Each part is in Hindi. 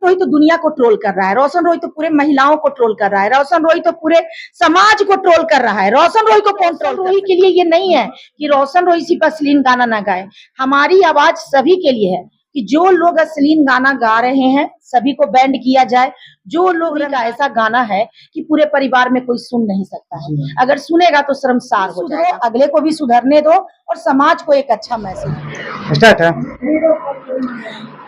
रोहित तो दुनिया को ट्रोल कर रहा है, रोशन रोहित तो पूरे महिलाओं को ट्रोल कर रहा है, रोशन रोहित तो पूरे समाज को ट्रोल कर रहा है। रोशन रोहित को कौन ट्रोल? रोहित के लिए ये नहीं है कि रोशन रोहित सिर्फ अश्लील गाना ना गाए, हमारी आवाज सभी के लिए है कि जो लोग अश्लील गाना गा रहे हैं सभी को बैंड किया जाए। जो लोग का ऐसा गाना है कि पूरे परिवार में कोई सुन नहीं सकता है, अगर सुनेगा तो शर्मसार हो जाएगा। अगले को भी सुधरने दो और समाज को एक अच्छा मैसेज। स्टार्ट है।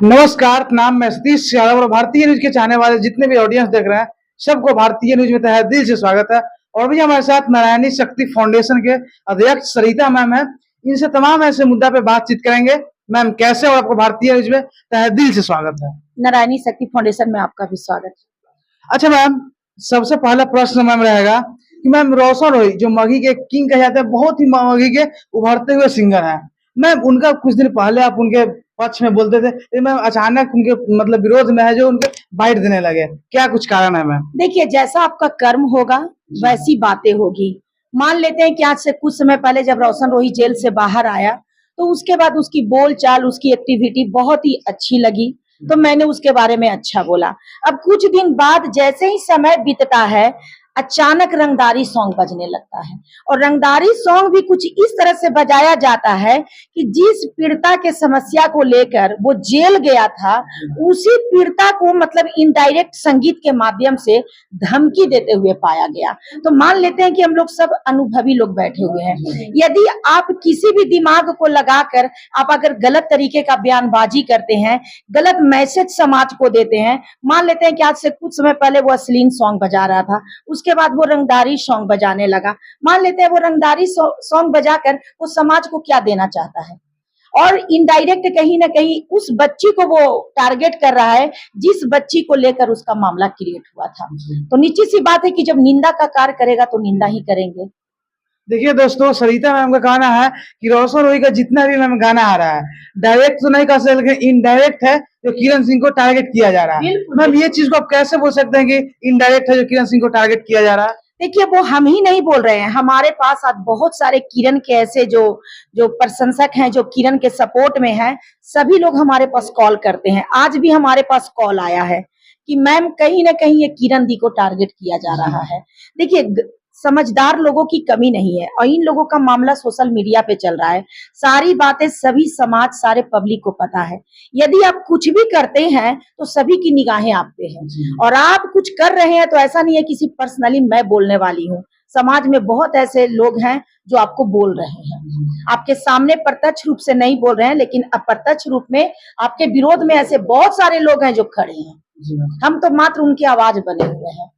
नमस्कार, नाम मैं सतीश यादव और भारतीय न्यूज के चाहने वाले जितने भी ऑडियंस देख रहे हैं सबको भारतीय न्यूज में तहे दिल से स्वागत है। और भी हमारे साथ नारायणी शक्ति फाउंडेशन के अध्यक्ष सरिता मैम है, इनसे तमाम ऐसे मुद्दा पे बातचीत करेंगे। मैम कैसे हो? आपको भारतीय न्यूज में तहे दिल से स्वागत है। नारायणी शक्ति फाउंडेशन में आपका भी स्वागत है। अच्छा मैम, सबसे पहला प्रश्न मैम रहेगा कि मैम रोशन रोहित जो मगही के किंग कहे जाते हैं, बहुत ही मगही के उभरते हुए सिंगर हैं मैम, उनका कुछ दिन पहले आप उनके पक्ष में बोलते थे, मैम अचानक उनके मतलब विरोध में है जो उनके बाइट देने लगे, क्या कुछ कारण है मैम? देखिए, जैसा आपका कर्म होगा वैसी बातें होगी। मान लेते हैं कि आज से कुछ समय पहले जब रोशन रोहित जेल से बाहर आया तो उसके बाद उसकी बोल चाल, उसकी एक्टिविटी बहुत ही अच्छी लगी, तो मैंने उसके बारे में अच्छा बोला। अब कुछ दिन बाद जैसे ही समय बीतता है अचानक रंगदारी सॉन्ग बजने लगता है, और रंगदारी सॉन्ग भी कुछ इस तरह से बजाया जाता है कि जिस पीड़िता के समस्या को लेकर वो जेल गया था उसी पीड़िता को मतलब इनडायरेक्ट संगीत के माध्यम से धमकी देते हुए पाया गया। तो मान लेते हैं कि हम लोग सब अनुभवी लोग बैठे हुए हैं, यदि आप किसी भी दिमाग को लगाकर आप अगर गलत तरीके का बयानबाजी करते हैं, गलत मैसेज समाज को देते हैं, मान लेते हैं कि आज से कुछ समय पहले वो अश्लील सॉन्ग बजा रहा था, उसके बाद वो रंगदारी सॉन्ग बजाने लगा, मान लेते हैं वो रंगदारी सॉन्ग बजाकर वो समाज को क्या देना चाहता है, और इनडायरेक्ट कहीं ना कहीं उस बच्ची को वो टारगेट कर रहा है जिस बच्ची को लेकर उसका मामला क्रिएट हुआ था। तो निश्चित सी बात है कि जब निंदा का कार्य करेगा तो निंदा ही करेंगे। देखिए दोस्तों, सरिता मैम का कहना है कि रोशन रोहित का जितना भी मैम गाना आ रहा है डायरेक्ट तो नहीं कह सकते, लेकिन इनडायरेक्ट है जो किरण सिंह को टारगेट किया जा रहा है। मैम ये चीज को आप कैसे बोल सकते हैं कि इनडायरेक्ट है जो किरण सिंह को टारगेट किया जा रहा है? देखिए, वो हम ही नहीं बोल रहे हैं, हमारे पास आज बहुत सारे किरण के ऐसे जो प्रशंसक हैं जो किरण के सपोर्ट में हैं, सभी लोग हमारे पास कॉल करते हैं। आज भी हमारे पास कॉल आया है कि मैम कहीं ना कहीं ये किरण दी को टारगेट किया जा रहा है। देखिए, समझदार लोगों की कमी नहीं है और इन लोगों का मामला सोशल मीडिया पे चल रहा है, सारी बातें सभी समाज सारे पब्लिक को पता है। यदि आप कुछ भी करते हैं तो सभी की निगाहें आप पे हैं, और आप कुछ कर रहे हैं तो ऐसा नहीं है किसी पर्सनली मैं बोलने वाली हूँ, समाज में बहुत ऐसे लोग हैं जो आपको बोल रहे हैं, आपके सामने प्रत्यक्ष रूप से नहीं बोल रहे हैं लेकिन अप्रत्यक्ष रूप में आपके विरोध में ऐसे बहुत सारे लोग हैं जो खड़े हैं, हम तो मात्र उनकी आवाज बने हुए हैं।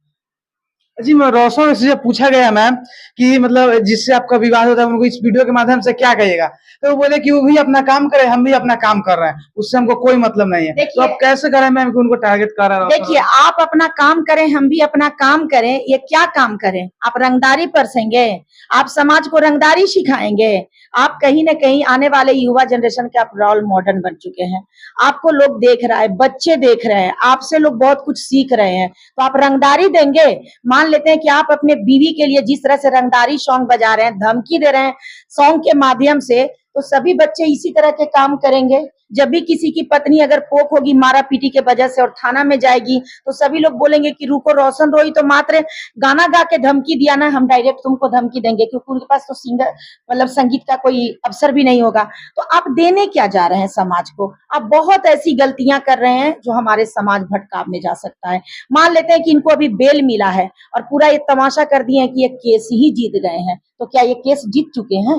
जी, मैं रोशन से जब पूछा गया मैम कि मतलब जिससे आपका विवाद होता है उनको इस वीडियो के माध्यम से क्या कहिएगा, तो वो बोले कि वो भी अपना काम करे, हम भी अपना काम कर रहे हैं, उससे हमको कोई मतलब नहीं है। तो आप कैसे करें मैम कि उनको टारगेट कर रहे हैं? देखिए, आप अपना काम करें, हम भी अपना काम करें, ये क्या काम करें? आप रंगदारी परसेंगे, आप समाज को रंगदारी सिखाएंगे, आप कहीं ना कहीं आने वाले युवा जनरेशन के आप रोल मॉडल बन चुके हैं, आपको लोग देख रहा है, बच्चे देख रहे हैं, आपसे लोग बहुत कुछ सीख रहे हैं, तो आप रंगदारी देंगे? मान लेते हैं कि आप अपने बीवी के लिए जिस तरह से रंगदारी सॉन्ग बजा रहे हैं, धमकी दे रहे हैं सॉन्ग के माध्यम से, तो सभी बच्चे इसी तरह के काम करेंगे। जब भी किसी की पत्नी अगर पोक होगी मारा पीटी के वजह से और थाना में जाएगी तो सभी लोग बोलेंगे कि रुको, रोशन रोहित तो मात्र गाना गा के धमकी दिया ना, हम डायरेक्ट तुमको धमकी देंगे, क्योंकि उनके पास तो सिंगर मतलब संगीत का कोई अवसर भी नहीं होगा। तो आप देने क्या जा रहे हैं समाज को? आप बहुत ऐसी गलतियां कर रहे हैं जो हमारे समाज भटकाव में जा सकता है। मान लेते हैं कि इनको अभी बेल मिला है और पूरा ये तमाशा कर दिए हैं कि ये केस ही जीत गए हैं, तो क्या ये केस जीत चुके हैं?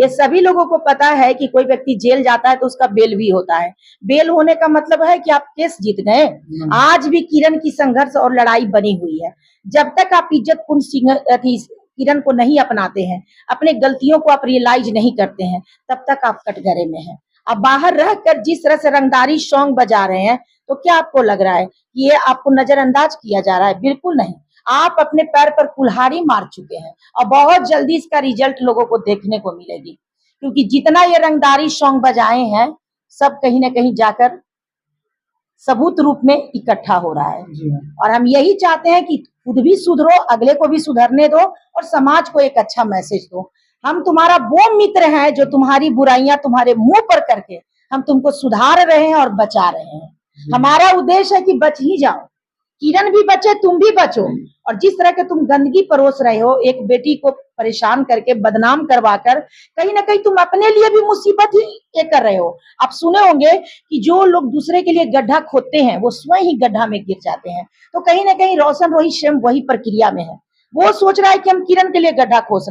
ये सभी लोगों को पता है कि कोई व्यक्ति जेल जाता है तो उसका बेल भी होता है, बेल होने का मतलब है कि आप केस जीत गए। आज भी किरण की संघर्ष और लड़ाई बनी हुई है, जब तक आप इज्जतपूर्ण किरण को नहीं अपनाते हैं, अपने गलतियों को आप रियलाइज नहीं करते हैं, तब तक आप कटघरे में हैं। आप बाहर रहकर जिस तरह से रंगदारी सॉन्ग बजा रहे हैं, तो क्या आपको लग रहा है कि ये आपको नजरअंदाज किया जा रहा है? बिल्कुल नहीं, आप अपने पैर पर कुल्हाड़ी मार चुके हैं और बहुत जल्दी इसका रिजल्ट लोगों को देखने को मिलेगी, क्योंकि जितना ये रंगदारी सॉन्ग बजाए हैं सब कहीं ना कहीं जाकर सबूत रूप में इकट्ठा हो रहा है। और हम यही चाहते हैं कि खुद भी सुधरो, अगले को भी सुधरने दो और समाज को एक अच्छा मैसेज दो। हम तुम्हारा वो मित्र हैं जो तुम्हारी बुराइयां तुम्हारे मुंह पर करके हम तुमको सुधार रहे हैं और बचा रहे हैं। हमारा उद्देश्य है कि बच ही जाओ, किरण भी बचे, तुम भी बचो। और जिस तरह के तुम गंदगी परोस रहे हो, एक बेटी को परेशान करके, बदनाम करवाकर, कहीं ना कहीं तुम अपने लिए भी मुसीबत ही ये कर रहे हो। आप सुने होंगे कि जो लोग दूसरे के लिए गड्ढा खोदते हैं वो स्वयं ही गड्ढा में गिर जाते हैं। तो कहीं ना कहीं रोशन रोही स्वयं वही प्रक्रिया में है। वो सोच रहा है कि हम किरण के लिए गड्ढा खोद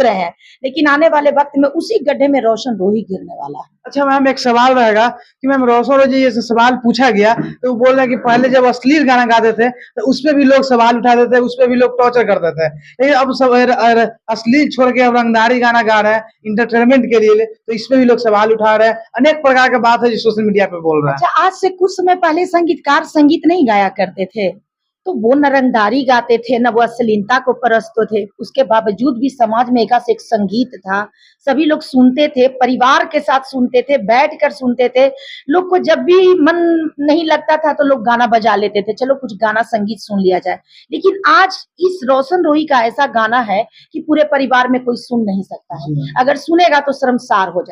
रहे हैं, लेकिन आने वाले वक्त में उसी गड्ढे में रोशन रोही गिरने वाला है। अच्छा मैम, एक सवाल रहेगा कि मैम रोशन रोही जी जैसे सवाल पूछा गया तो वो बोल रहे हैं कि पहले जब अश्लील गाना गाते थे तो उसपे भी लोग सवाल उठाते थे, उसपे भी लोग टॉर्चर करते थे, लेकिन अब सब अश्लील छोड़ के अब रंगदारी गाना गा रहे हैं इंटरटेनमेंट के लिए, तो इसपे भी लोग सवाल उठा रहे हैं। अनेक प्रकार की बात है जो सोशल मीडिया पे बोल रहे हैं। अच्छा, आज से कुछ समय पहले संगीतकार संगीत नहीं गाया करते थे, तो वो न रंगदारी गाते थे, न वो अश्लीलता को परसते थे। उसके बावजूद भी समाज में एक संगीत था, सभी लोग सुनते थे, परिवार के साथ सुनते थे, बैठकर सुनते थे। लोग को जब भी मन नहीं लगता था तो लोग गाना बजा लेते थे, चलो कुछ गाना संगीत सुन लिया जाए। लेकिन आज इस रोशन रोही का ऐसा गाना है कि पूरे परिवार में कोई सुन नहीं सकता है, अगर सुनेगा तो शर्मसार हो जाए।